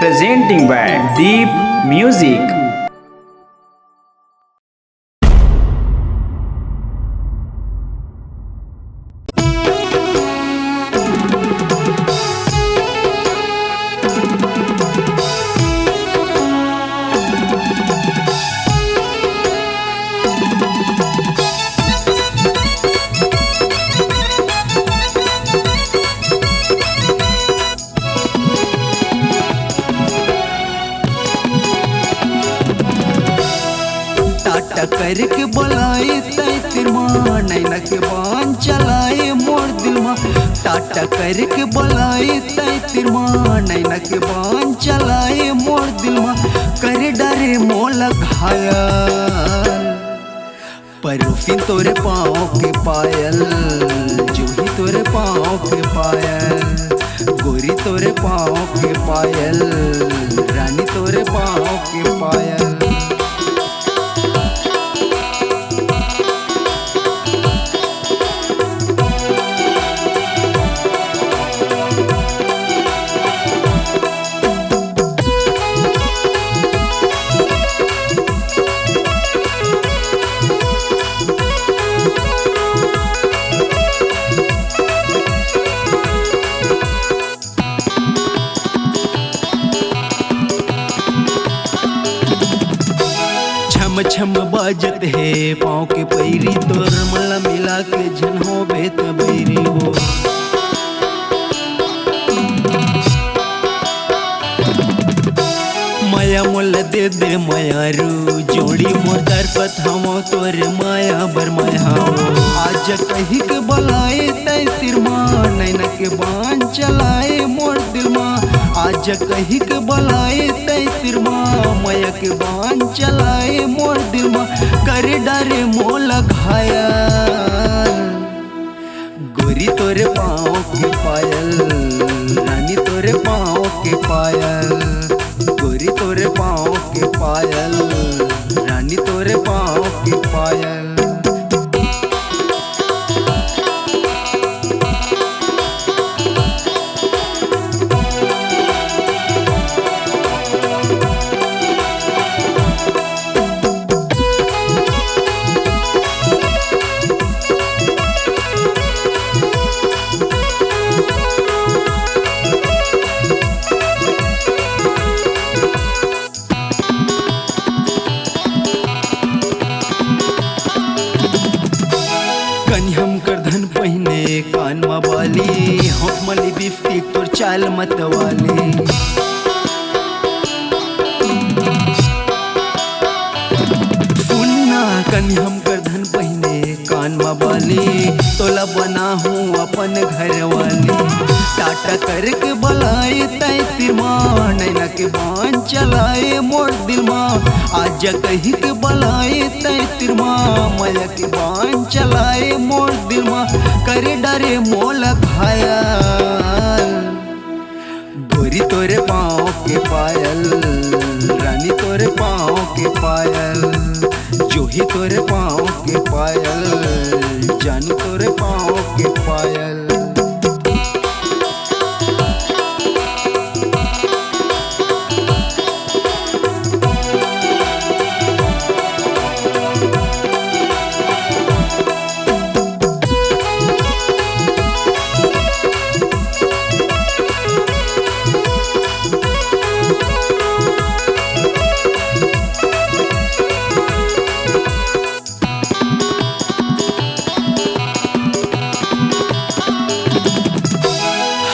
presenting by Deep Music. Tata करके बोलाए तय तिरमा नैना के बान चलाए मोर दिल मा। टाटा करके बोलाए तय तिरमा नैना के बान चलाए मोर दिल मा। कर डरे मोला घायल परूफी तोरे पाँव के पायल, जूही तोरे पाँव के पायल, गोरी तोरे पाँव के पायल, रानी तोरे पाँव के पायल। छम छम बाजत है पाँव के पैरी तोर मला मिला के झन हो बेत बैरी हो। माया मोल दे दे मायारू जोड़ी मोर तरपत हम तोर माया बर माया हो। आज कही के बलाए तय तिरमा नैना के बान चलाए मोर दिल मा। आज कही के बलाए तय तिरमा माया के बान चलाए मोर दिल मा। कर डरे मोला घायल गोरी तोरे पाँव के पायल, रानी तोरे पाँव के पायल, गोरी तोरे पाँव के पायल, रानी तोरे पाँव के पायल। कन्हम कर धन पहिने कान मा बाली, होठ मली बिफ्ती तोर चाल मत वाली। सुनना कन्हम कर धन पहिने कान मा बाली, तोला बना हूँ अपन घर वाली। टाटा करके बलाए तय तिरमा नैना के बान चलाए मोर दिल मा। आज कही के बलाए तय तिरमा माया के बान चलाए मोर दिल मा। कर डरे मोला घायल गोरी तोरे पाँव के पायल, रानी तोरे पाँव के पायल, जूही तोरे पाँव के पायल, जानू तोरे पाँव के पायल।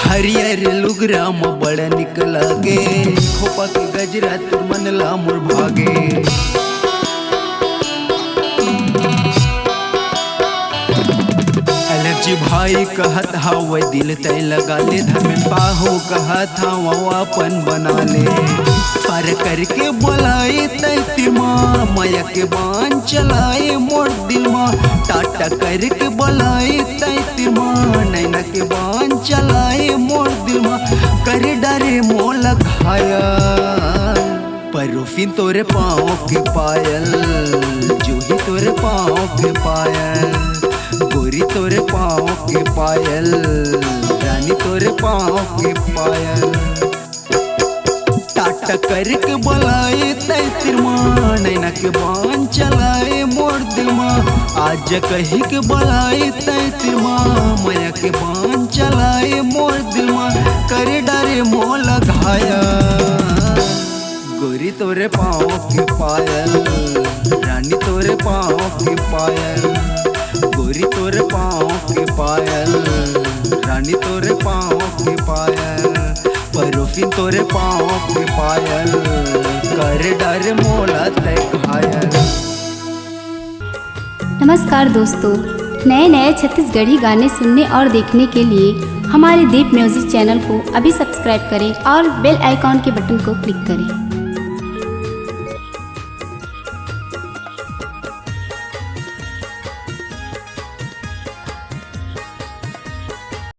हरियर लुगरा म बड़ा निक लागे, खोपा के गजरा तुर मन ला मोर भागे। अलर्जी भाई कहत हाव दिल तय लगा ले, धर्मेन पाहो कहत हाव अपन बना ले। पार करके बोलाए तय तिरमा माया के बान चलाए मोर दिल मा। टाटा करके बोलाए तय तिरमा नैना के बान चलाए मोर दिल मा। कर डरे मोला घायल परूफी तोरे पाँव के पायल, जूही तोरे पाँव के पायल, गोरी तोरे पाँव के पायल, रानी तोरे पाँव के पायल। करके बोलाए तय तिरमा नैना के बान चलाए मोर दिल में आज कही के बोलाए तय तिरमा माया के बान चलाए मोर दिल में करे डरे मोल घाया गोरी तोरे पाँव की पायल रानी तोरे पाँव की पायल गोरी तोरे पाँव की पायल रानी तोरे पाँव की पायल परोफिन तोरे पाँव की पायल करे डर मोला तय घायल। नमस्कार दोस्तों, नए नए छत्तीसगढ़ी गाने सुनने और देखने के लिए हमारे दीप म्यूजिक चैनल को अभी सब्सक्राइब करें और बेल आइकॉन के बटन को क्लिक करें।